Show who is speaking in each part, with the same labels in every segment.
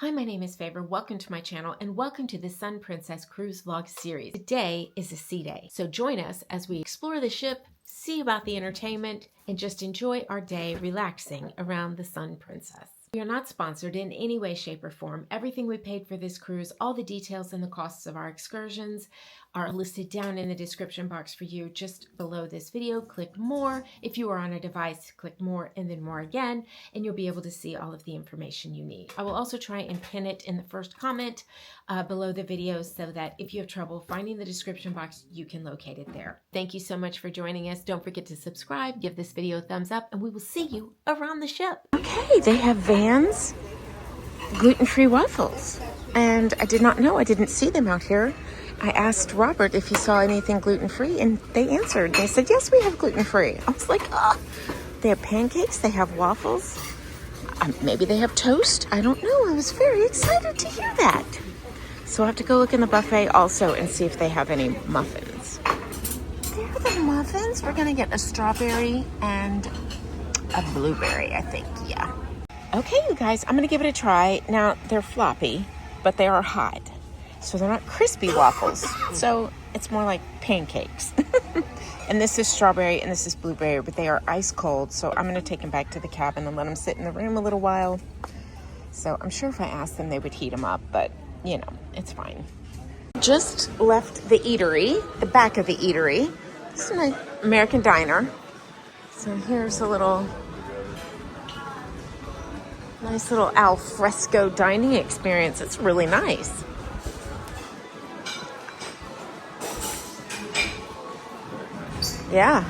Speaker 1: Hi, my name is Favor. Welcome to my channel and welcome to the Sun Princess Cruise Vlog series. Today is a sea day, so join us as we explore the ship, see about the entertainment, and just enjoy our day relaxing around the Sun Princess. We are not sponsored in any way, shape, or form. Everything we paid for this cruise, all the details and the costs of our excursions are listed down in the description box for you just below this video. Click more. If you are on a device, click more and then more again, and you'll be able to see all of the information you need. I will also try and pin it in the first comment below the video so that if you have trouble finding the description box, you can locate it there. Thank you so much for joining us. Don't forget to subscribe, give this video a thumbs up, and we will see you around the ship. Okay, they have Vans gluten-free waffles, and I did not know. I didn't see them out here. I asked Robert if he saw anything gluten-free, and they answered. They said, yes, we have gluten-free. I was like, oh. They have pancakes, they have waffles. Maybe they have toast. I don't know. I was very excited to hear that. So I have to go look in the buffet also and see if they have any muffins. There are the muffins. We're going to get a strawberry and a blueberry, I think. Yeah. Okay, you guys, I'm going to give it a try. Now, they're floppy, but they are hot. So they're not crispy waffles. So it's more like pancakes. And this is strawberry and this is blueberry, but they are ice cold. So I'm going to take them back to the cabin and let them sit in the room a little while. So I'm sure if I asked them, they would heat them up, but you know, it's fine. Just left the eatery, the back of the eatery. This is an American diner. So here's a nice little al fresco dining experience. It's really nice. Yeah,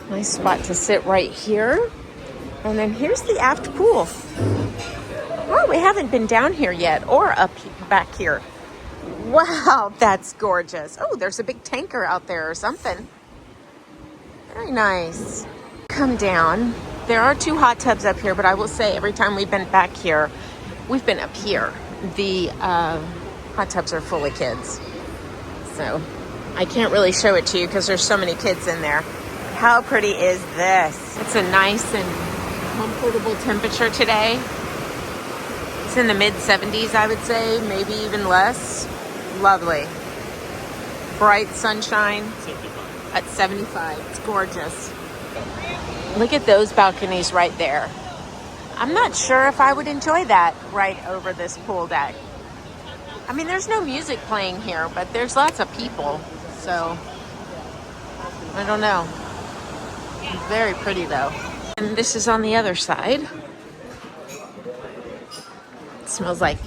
Speaker 1: nice spot to sit right here. And then here's the aft pool. Oh, we haven't been down here yet or up back here. Wow, that's gorgeous. Oh, there's a big tanker out there or something. Very nice. Come down. There are 2 hot tubs up here, but I will say every time we've been back here, we've been up here. The hot tubs are full of kids. So I can't really show it to you because there's so many kids in there. How pretty is this? It's a nice and comfortable temperature today. It's in the mid-70s, I would say, maybe even less. Lovely. Bright sunshine at 75. It's gorgeous. Look at those balconies right there. I'm not sure if I would enjoy that right over this pool deck. I mean, there's no music playing here, but there's lots of people. So, I don't know. Very pretty though. And this is on the other side. It smells like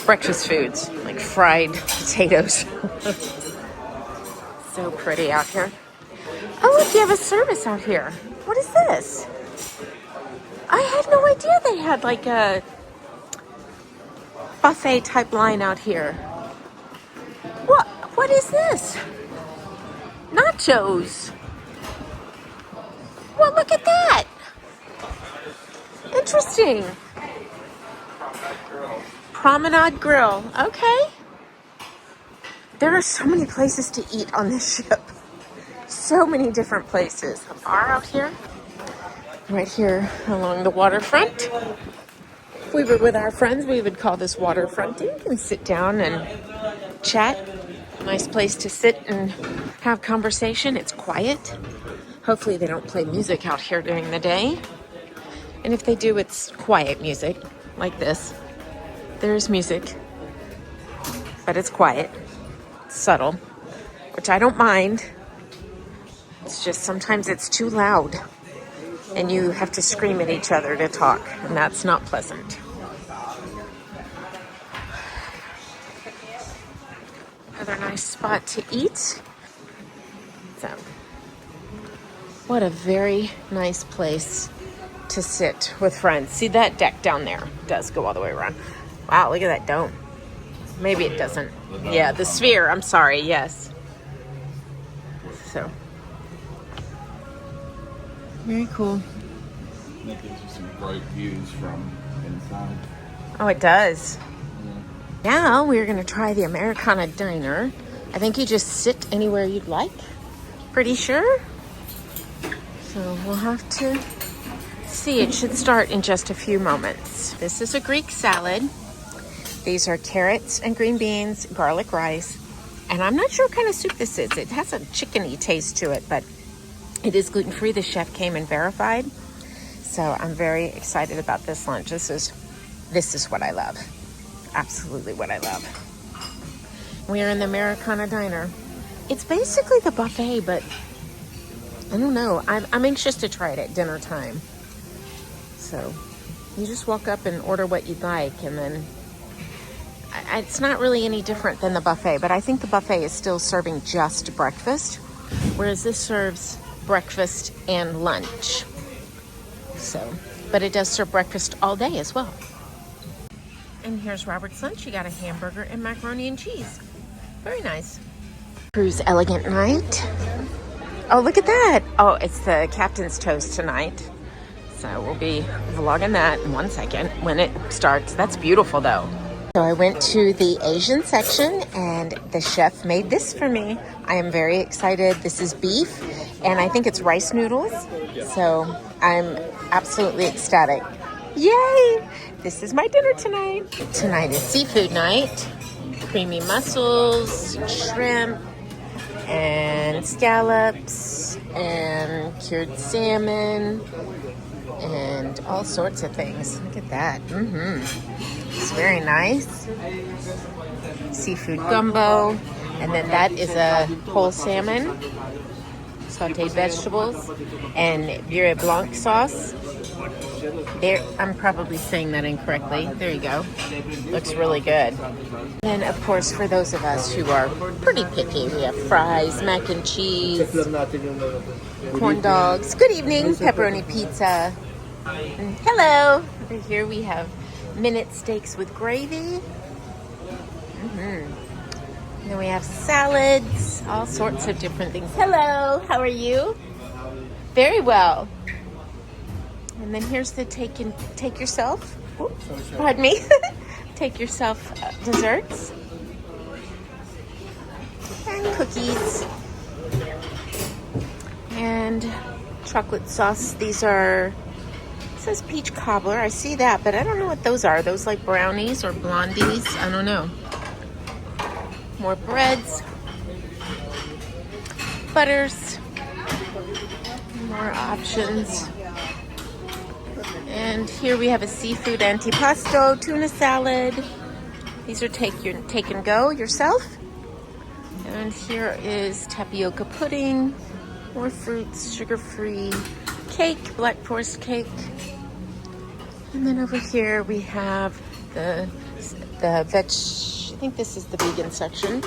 Speaker 1: breakfast foods, like fried potatoes. So pretty out here. Oh, look, you have a service out here. What is this? I had no idea they had like a buffet type line out here. What is this? Nachos. Well, look at that. Interesting. Promenade Grill. Okay. There are so many places to eat on this ship. So many different places. A bar out here. Right here along the waterfront. If we were with our friends, we would call this waterfronting and sit down and chat. Nice place to sit and have conversation. It's quiet. Hopefully they don't play music out here during the day. And if they do, it's quiet music like this. There's music, but it's quiet. It's subtle, which I don't mind. It's just sometimes it's too loud and you have to scream at each other to talk, and that's not pleasant. Another nice spot to eat. So, what a very nice place to sit with friends. See that deck down there? It does go all the way around. Wow, look at that dome. Maybe it doesn't. Yeah, the sphere. I'm sorry. Yes. So, very cool.
Speaker 2: It gives you some great views from inside.
Speaker 1: Oh, it does. Now we're going to try the Americana Diner. I think you just sit anywhere you'd like. Pretty sure. So we'll have to see, it should start in just a few moments. This is a Greek salad. These are carrots and green beans, garlic rice, and I'm not sure what kind of soup this is. It has a chickeny taste to it, but it is gluten-free. The chef came and verified. So I'm very excited about this lunch. This is what I love. Absolutely what I love. We are in the Americana Diner. It's basically the buffet, but I don't know. I'm anxious to try it at dinner time. So you just walk up and order what you'd like, and then it's not really any different than the buffet, but I think the buffet is still serving just breakfast, whereas this serves breakfast and lunch. So, but it does serve breakfast all day as well. And here's Robert's lunch. You got a hamburger and macaroni and cheese. Very nice. Cruise elegant night. Oh, look at that. Oh, it's the captain's toast tonight. So we'll be vlogging that in 1 second when it starts. That's beautiful though. So I went to the Asian section and the chef made this for me. I am very excited. This is beef and I think it's rice noodles. So I'm absolutely ecstatic. Yay! This is my dinner tonight. Tonight is seafood night. Creamy mussels, shrimp, and scallops, and cured salmon, and all sorts of things. Look at that. It's very nice. Seafood gumbo, and then that is a whole salmon, sauteed vegetables, and beurre blanc sauce. There, I'm probably saying that incorrectly. There you go. Looks really good. And of course, for those of us who are pretty picky, we have fries, mac and cheese, corn dogs. Good evening, pepperoni pizza. And hello. Over here we have minute steaks with gravy. And then we have salads, all sorts of different things. Hello, how are you? Very well. And then here's the take yourself. Pardon me. Take yourself desserts and cookies and chocolate sauce. These are, it says peach cobbler. I see that, but I don't know what those are. Are those like brownies or blondies? I don't know. More breads, butters, more options. And here we have a seafood antipasto, tuna salad. These are take and go yourself. And here is tapioca pudding, more fruits, sugar-free cake, black forest cake. And then over here we have the veg. I think this is the vegan section.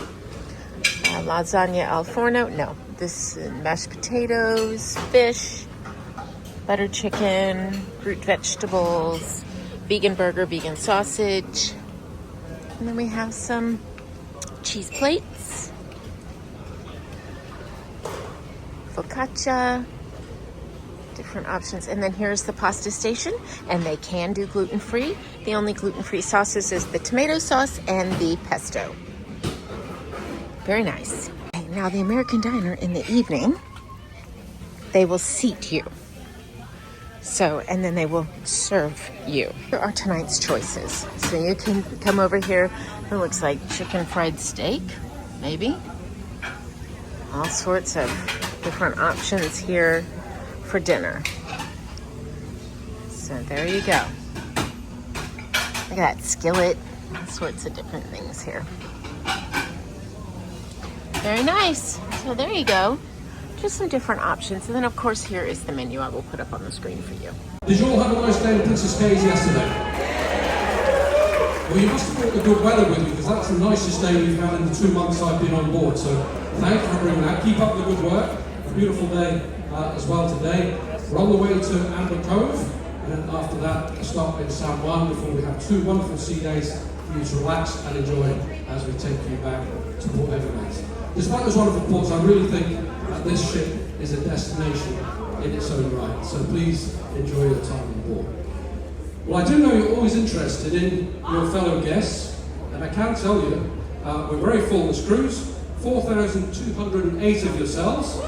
Speaker 1: Lasagna al forno. No, this is mashed potatoes, fish, butter chicken, root vegetables, vegan burger, vegan sausage. And then we have some cheese plates, focaccia, different options. And then here's the pasta station, and they can do gluten-free. The only gluten-free sauces is the tomato sauce and the pesto. Very nice. Okay, now the American Diner in the evening, they will seat you. So, and then they will serve you. Here are tonight's choices. So you can come over here. It looks like chicken fried steak, maybe. All sorts of different options here for dinner. So there you go. Look at that skillet. All sorts of different things here. Very nice. So there you go. Just some different options. And then of course here is the menu I will put up on the screen for you.
Speaker 3: Did you all have a nice day in Princess Cays yesterday? Well, you must have brought the good weather with you, because that's the nicest day we've had in the 2 months I've been on board. So thank you for bringing that. Keep up the good work. A beautiful day as well today. We're on the way to Amber Cove, and then after that a stop in San Juan before we have 2 wonderful sea days for you to relax and enjoy as we take you back to Port Everglades. Despite those wonderful ports, I really think that this ship is a destination in its own right. So please enjoy your time on board. Well, I do know you're always interested in your fellow guests, and I can tell you we're very full this cruise. 4,208 of yourselves.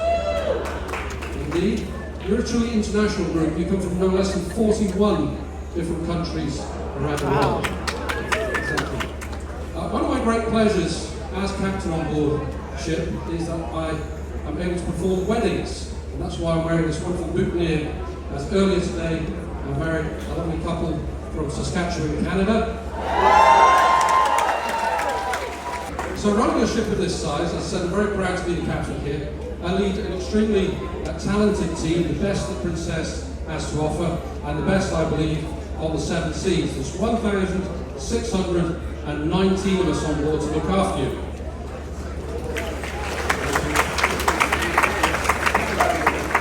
Speaker 3: Indeed. You're a truly international group. You come from no less than 41 different countries around the world. Exactly. One of my great pleasures as captain on board ship is that I am able to perform weddings. And that's why I'm wearing this wonderful boutonniere. As earlier today, I married a lovely couple from Saskatchewan, Canada. So running a ship of this size, as I said, I'm very proud to be the captain here. I lead an extremely talented team, the best that Princess has to offer, and the best, I believe, on the 7 seas. There's 1,619 of us on board to look after you.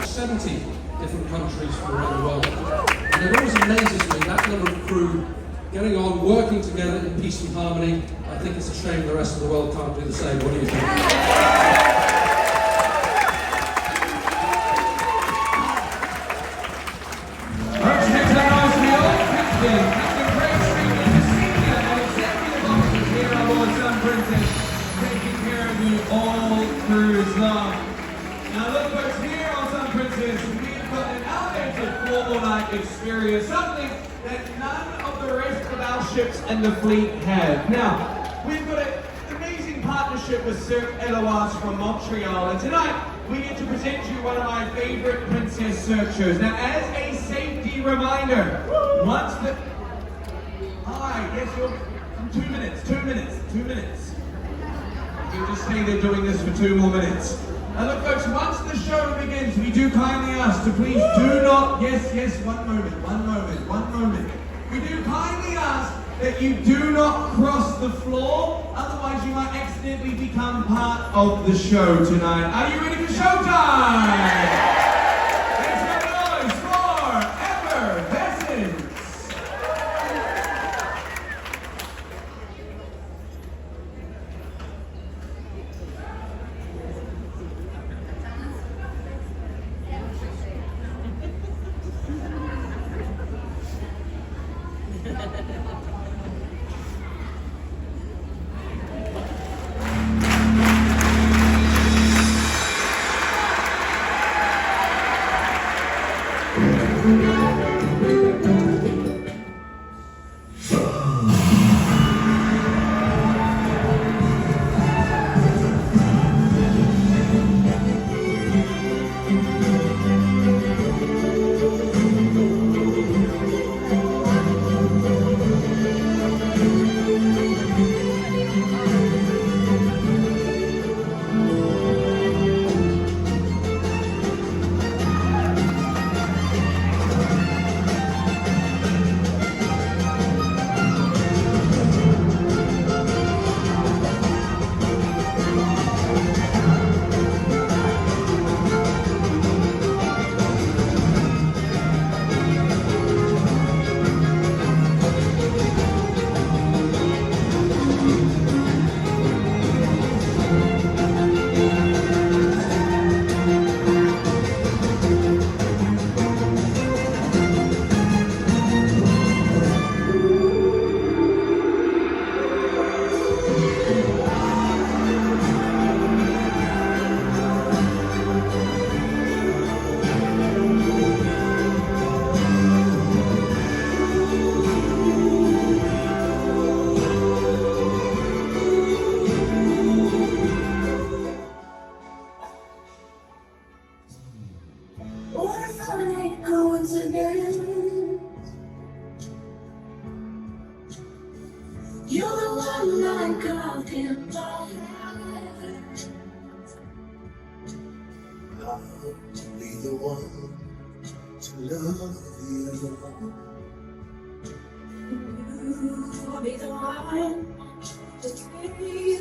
Speaker 3: 70 different countries from around the world. And it always amazes me, that number of crew getting on, working together in peace and harmony. I think it's a shame the rest of the world can't do the same. What do you think?
Speaker 4: All cruise long. Now look folks, here on Sun Princess, we've got an elevated formal night experience, something that none of the rest of our ships in the fleet have. Now, we've got an amazing partnership with Cirque Eloise from Montreal, and tonight we get to present you one of my favorite Princess Cirque shows. Now, as a safety reminder, once the... Hi, yes, you're... 2 minutes. You just say they're doing this for 2 more minutes. Now look folks, once the show begins, we do kindly ask to please do not, yes, one moment. We do kindly ask that you do not cross the floor, otherwise you might accidentally become part of the show tonight. Are you ready for showtime? Let's make noise for Effervescence!
Speaker 5: You're the one I got in my head. I'll be the one to love you. You'll be the one to take me.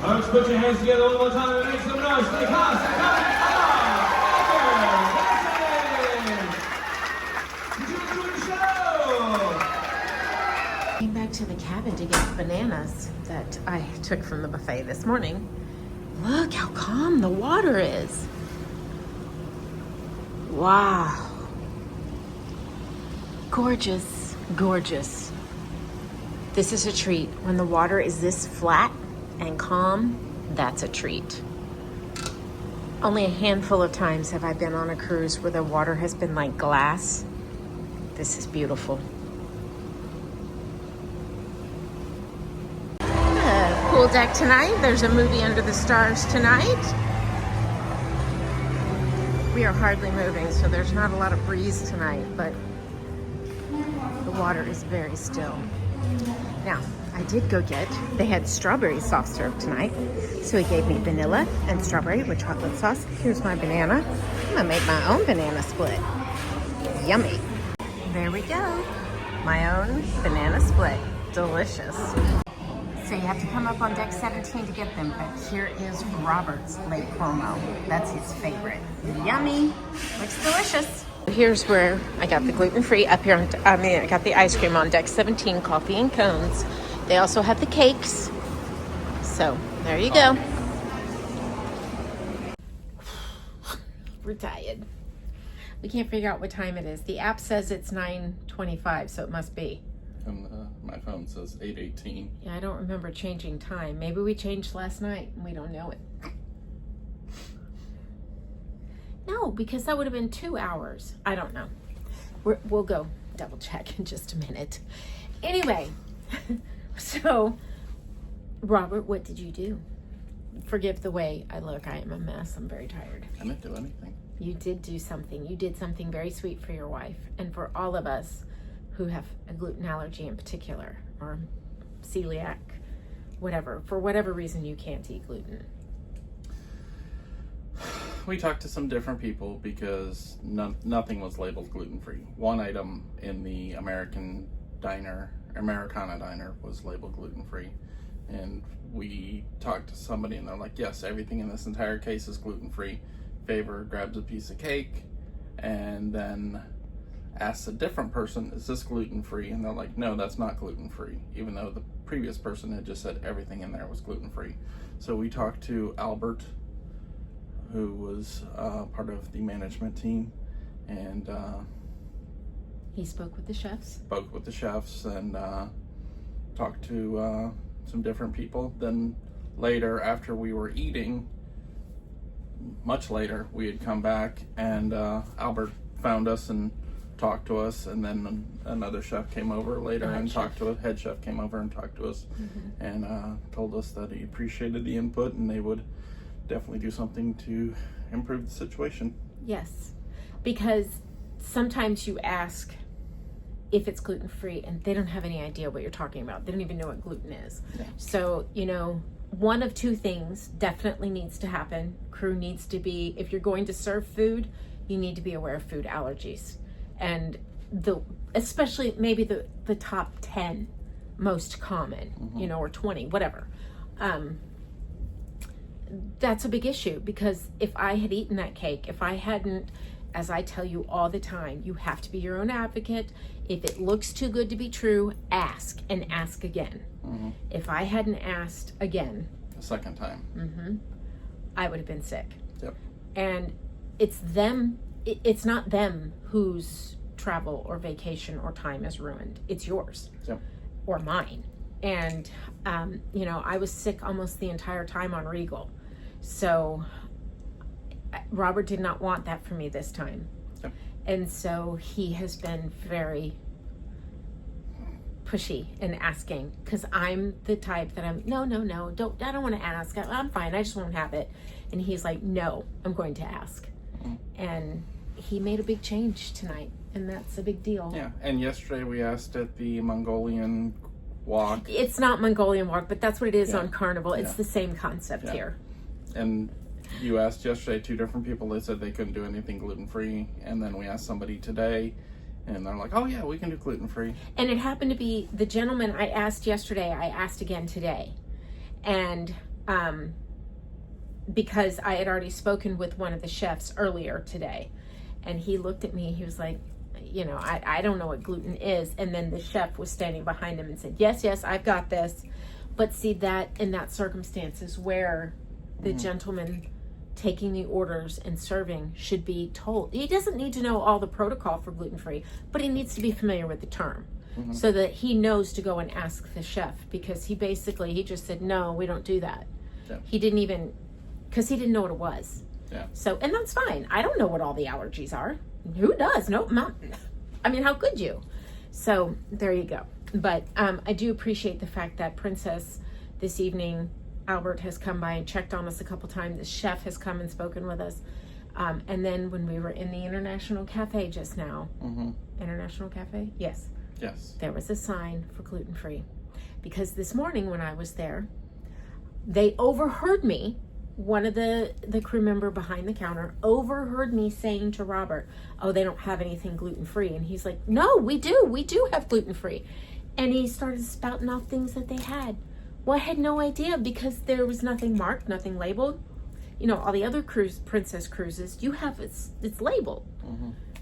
Speaker 4: Let's put your hands together one more time and make some noise for the cast and coming Did you enjoy the show?
Speaker 1: Came back to the cabin to get bananas that I took from the buffet this morning. Look how calm the water is. Wow. Gorgeous, gorgeous. This is a treat. When the water is this flat and calm, that's a treat. Only a handful of times have I been on a cruise where the water has been like glass. This is beautiful. Pool deck tonight. There's a movie under the stars tonight. We are hardly moving, so there's not a lot of breeze tonight, but the water is very still. Now, I did go they had strawberry soft serve tonight, so he gave me vanilla and strawberry with chocolate sauce. Here's my banana. I'm gonna make my own banana split. Yummy. There we go. My own banana split. Delicious. So you have to come up on deck 17 to get them, but here is Robert's late promo. That's his favorite. Yummy. Looks delicious. Here's where I got the gluten-free up here. I got the ice cream on deck 17, coffee and cones. They also have the cakes. So there you go. We're tired. We can't figure out what time it is. The app says it's 9:25, so it must be.
Speaker 2: And my phone says 8:18.
Speaker 1: Yeah, I don't remember changing time. Maybe we changed last night and we don't know it. No, because that would have been 2 hours. I don't know. We'll go double check in just a minute. Anyway, so Robert, what did you do? Forgive the way I look. I am a mess. I'm very tired.
Speaker 2: I didn't do anything.
Speaker 1: You did do something. You did something very sweet for your wife and for all of us who have a gluten allergy in particular, or celiac, whatever. For whatever reason you can't eat gluten.
Speaker 2: We talked to some different people because nothing was labeled gluten-free. One item in the Americana diner was labeled gluten-free. And we talked to somebody and they're like, yes, everything in this entire case is gluten-free. Favor grabs a piece of cake and then asks a different person, is this gluten-free? And they're like, no, that's not gluten-free, even though the previous person had just said everything in there was gluten-free. So we talked to Albert, who was part of the management team, and
Speaker 1: he spoke with the chefs.
Speaker 2: And talked to some different people. Then later, after we were eating, much later, we had come back and Albert found us and talked to us, and then another chef came over later and talked to us. Head chef came over and talked to us, and told us that he appreciated the input and they would definitely do something to improve the situation.
Speaker 1: Yes, because sometimes you ask if it's gluten-free and they don't have any idea what you're talking about. They don't even know what gluten is. Yeah. So, one of two things definitely needs to happen. Crew needs to be, if you're going to serve food, you need to be aware of food allergies. And especially maybe the top 10 most common, or 20, whatever. That's a big issue, because if I had eaten that cake, if I hadn't, as I tell you all the time, you have to be your own advocate. If it looks too good to be true, ask and ask again. If I hadn't asked again,
Speaker 2: a second time,
Speaker 1: I would have been sick.
Speaker 2: Yep.
Speaker 1: And it's them, it's not them whose travel or vacation or time is ruined. It's yours.
Speaker 2: Yep.
Speaker 1: Or mine. And, you know, I was sick almost the entire time on Regal. So Robert did not want that for me this time.
Speaker 2: Yep.
Speaker 1: And so he has been very pushy and asking, because I'm the type that I don't want to ask. I'm fine. I just won't have it. And he's like, no, I'm going to ask. And he made a big change tonight, and that's a big deal.
Speaker 2: Yeah. And yesterday we asked at the Mongolian walk.
Speaker 1: It's not Mongolian walk, but that's what it is
Speaker 2: Yeah.
Speaker 1: on Carnival. It's
Speaker 2: Yeah.
Speaker 1: the same concept
Speaker 2: Yeah.
Speaker 1: here.
Speaker 2: And you asked yesterday 2 different people. They said they couldn't do anything gluten-free. And then we asked somebody today, and they're like, oh yeah, we can do gluten-free.
Speaker 1: And it happened to be the gentleman I asked yesterday, I asked again today. And because I had already spoken with one of the chefs earlier today. And he looked at me, he was like, you know, I don't know what gluten is. And then the chef was standing behind him and said, yes, I've got this. But see, that in that circumstance is where the gentleman taking the orders and serving should be told. He doesn't need to know all the protocol for gluten-free, but he needs to be familiar with the term so that he knows to go and ask the chef, because he just said, no, we don't do that.
Speaker 2: Yeah.
Speaker 1: He didn't even, because he didn't know what it was.
Speaker 2: Yeah.
Speaker 1: So, and that's fine. I don't know what all the allergies are. Who does? No, I mean, how could you? So there you go. But I do appreciate the fact that Princess this evening, Albert has come by and checked on us a couple times. The chef has come and spoken with us. And then when we were in the International Cafe just now, International Cafe? Yes.
Speaker 2: Yes.
Speaker 1: There was a sign for gluten-free. Because this morning when I was there, they overheard me. One of the crew member behind the counter overheard me saying to Robert, oh, they don't have anything gluten-free. And he's like, no, we do have gluten-free. And he started spouting off things that they had. Well, I had no idea, because there was nothing marked, nothing labeled. You know, all the other Princess cruises, you have it's labeled.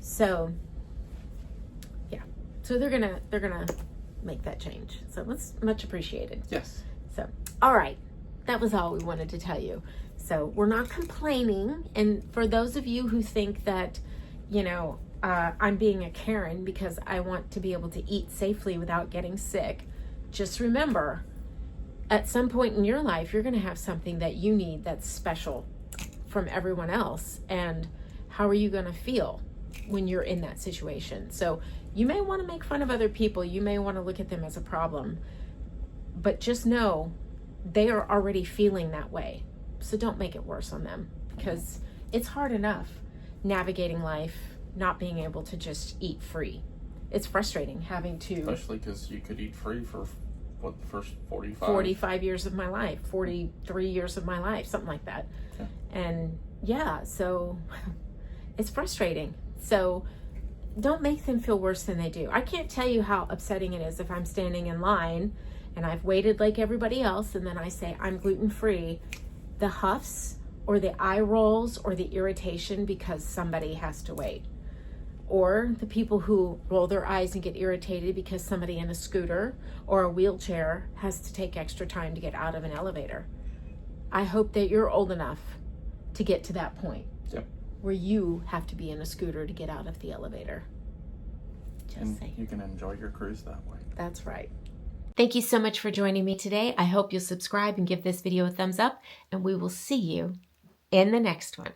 Speaker 1: So yeah, so they're gonna make that change. So it's much appreciated.
Speaker 2: Yes.
Speaker 1: So all right, that was all we wanted to tell you. So we're not complaining. And for those of you who think that, you know, I'm being a Karen because I want to be able to eat safely without getting sick, just remember, at some point in your life, you're going to have something that you need that's special from everyone else. And how are you going to feel when you're in that situation? So you may want to make fun of other people. You may want to look at them as a problem. But just know they are already feeling that way. So don't make it worse on them, because it's hard enough navigating life, not being able to just eat free. It's frustrating having to...
Speaker 2: Especially because you could eat free for, what, the first
Speaker 1: 45 years of my life, 43 years of my life, something like that.
Speaker 2: Yeah.
Speaker 1: And yeah, so it's frustrating. So don't make them feel worse than they do. I can't tell you how upsetting it is if I'm standing in line and I've waited like everybody else, and then I say I'm gluten-free. The huffs or the eye rolls or the irritation because somebody has to wait. Or the people who roll their eyes and get irritated because somebody in a scooter or a wheelchair has to take extra time to get out of an elevator. I hope that you're old enough to get to that point where you have to be in a scooter to get out of the elevator. Just saying.
Speaker 2: You can enjoy your cruise that way.
Speaker 1: That's right. Thank you so much for joining me today. I hope you'll subscribe and give this video a thumbs up, and we will see you in the next one.